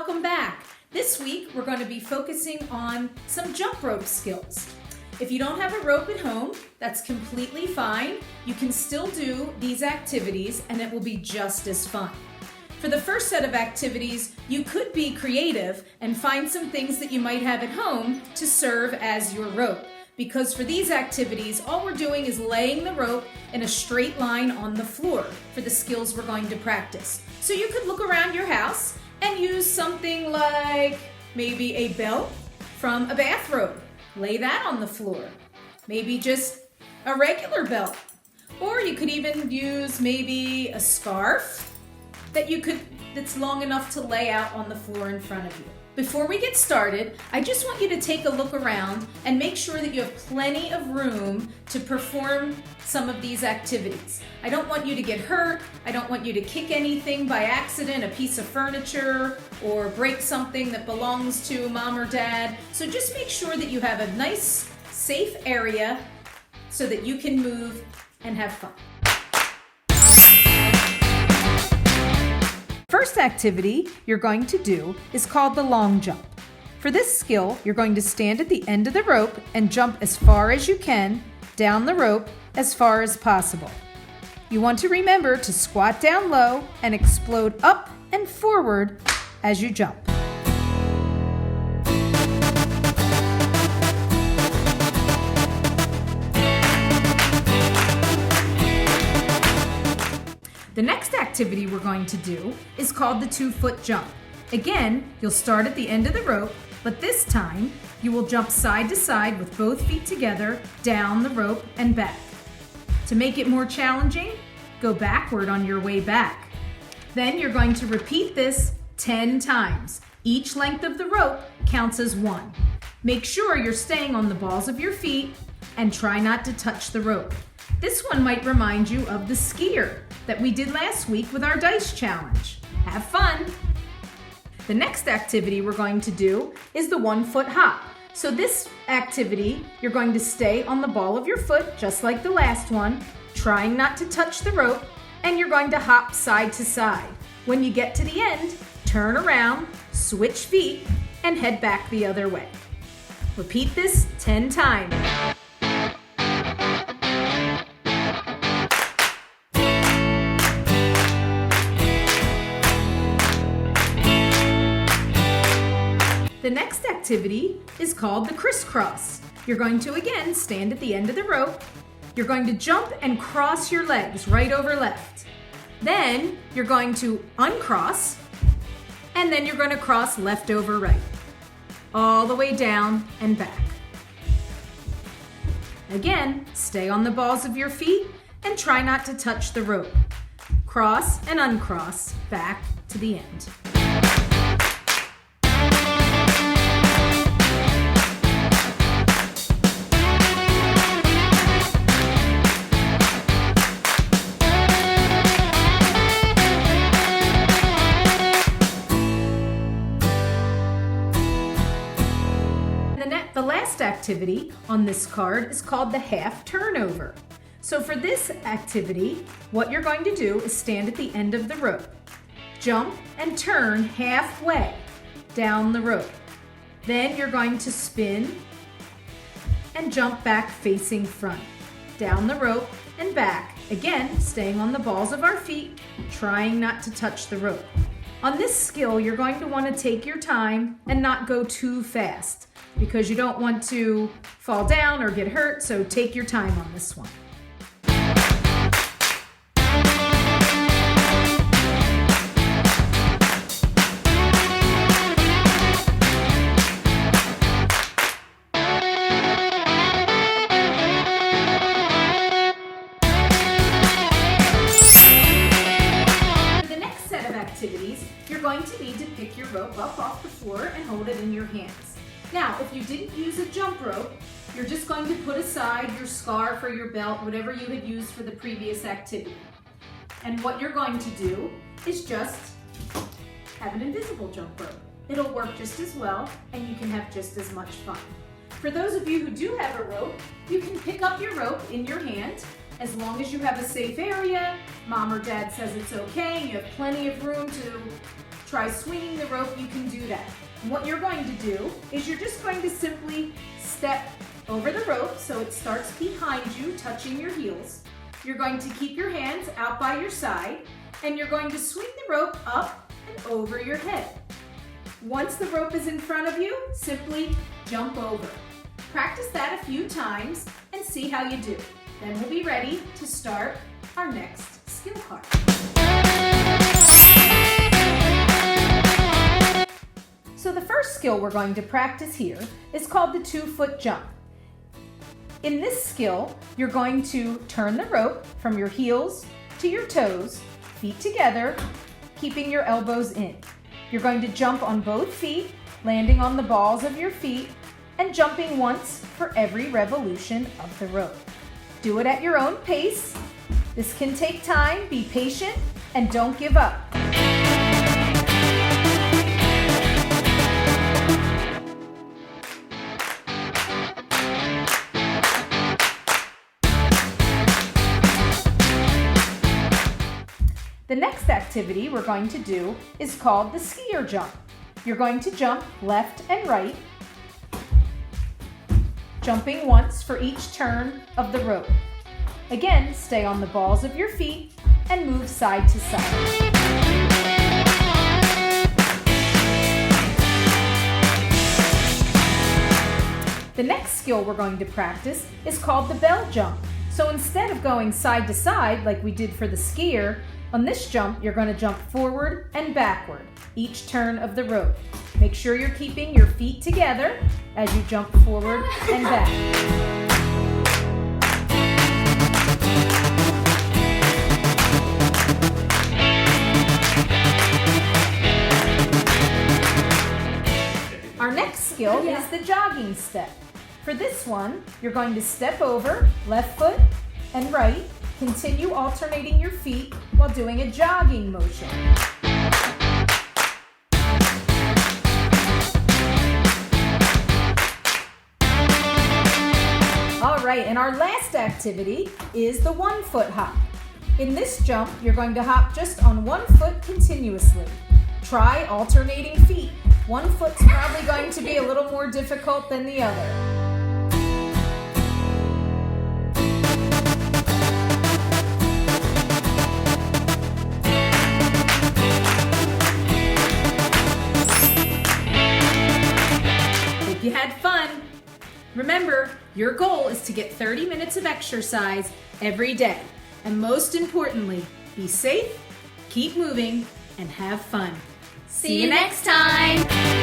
welcome back. This week we're going to be focusing on some jump rope skills. If you don't have a rope at home, that's completely fine. You can still do these activities and it will be just as fun. For the first set of activities, you could be creative and find some things that you might have at home to serve as your rope. Because for these activities, all we're doing is laying the rope in a straight line on the floor for the skills we're going to practice. So you could look around your house and use something like maybe a belt from a bathrobe. Lay that on the floor. Maybe just a regular belt. Or you could even use maybe a scarf that's long enough to lay out on the floor in front of you. Before we get started, I just want you to take a look around and make sure that you have plenty of room to perform some of these activities. I don't want you to get hurt. I don't want you to kick anything by accident, a piece of furniture, or break something that belongs to mom or dad. So just make sure that you have a nice, safe area so that you can move and have fun. First activity you're going to do is called the long jump. For this skill, you're going to stand at the end of the rope and jump as far as you can down the rope as far as possible. You want to remember to squat down low and explode up and forward as you jump. The next activity we're going to do is called the 2-foot jump. Again, you'll start at the end of the rope, but this time you will jump side to side with both feet together, down the rope and back. To make it more challenging, go backward on your way back. Then you're going to repeat this 10 times. Each length of the rope counts as 1. Make sure you're staying on the balls of your feet and try not to touch the rope. This one might remind you of the skier that we did last week with our dice challenge. Have fun! The next activity we're going to do is the 1-foot hop. So this activity, you're going to stay on the ball of your foot, just like the last one, trying not to touch the rope, and you're going to hop side to side. When you get to the end, turn around, switch feet, and head back the other way. Repeat this 10 times. The next activity is called the crisscross. You're going to again stand at the end of the rope. You're going to jump and cross your legs right over left. Then you're going to uncross, and then you're going to cross left over right. All the way down and back. Again, stay on the balls of your feet and try not to touch the rope. Cross and uncross back to the end. The last activity on this card is called the half turnover. So for this activity, what you're going to do is stand at the end of the rope, jump and turn halfway down the rope. Then you're going to spin and jump back facing front, down the rope and back. Again, staying on the balls of our feet, trying not to touch the rope. On this skill, you're going to want to take your time and not go too fast, because you don't want to fall down or get hurt, so take your time on this one. For the next set of activities, you're going to need to pick your rope up off the floor and hold it in your hands. Now, if you didn't use a jump rope, you're just going to put aside your scarf or your belt, whatever you had used for the previous activity. And what you're going to do is just have an invisible jump rope. It'll work just as well, and you can have just as much fun. For those of you who do have a rope, you can pick up your rope in your hand. As long as you have a safe area, mom or dad says it's okay, and you have plenty of room to try swinging the rope, you can do that. And what you're going to do is you're just going to simply step over the rope so it starts behind you, touching your heels. You're going to keep your hands out by your side, and you're going to swing the rope up and over your head. Once the rope is in front of you, simply jump over. Practice that a few times and see how you do. Then we'll be ready to start our next skill card. So the first skill we're going to practice here is called the 2-foot jump. In this skill, you're going to turn the rope from your heels to your toes, feet together, keeping your elbows in. You're going to jump on both feet, landing on the balls of your feet, and jumping once for every revolution of the rope. Do it at your own pace. This can take time, be patient, and don't give up. The next activity we're going to do is called the skier jump. You're going to jump left and right, jumping once for each turn of the rope. Again, stay on the balls of your feet and move side to side. The next skill we're going to practice is called the bell jump. So instead of going side to side like we did for the skier, on this jump, you're going to jump forward and backward, each turn of the rope. Make sure you're keeping your feet together as you jump forward and back. Our next skill is the jogging step. For this one, you're going to step over, left foot and right. Continue alternating your feet while doing a jogging motion. All right, and our last activity is the 1-foot hop. In this jump, you're going to hop just on one foot continuously. Try alternating feet. One foot's probably going to be a little more difficult than the other. You had fun. Remember, your goal is to get 30 minutes of exercise every day. And most importantly, be safe, keep moving, and have fun. See you next time.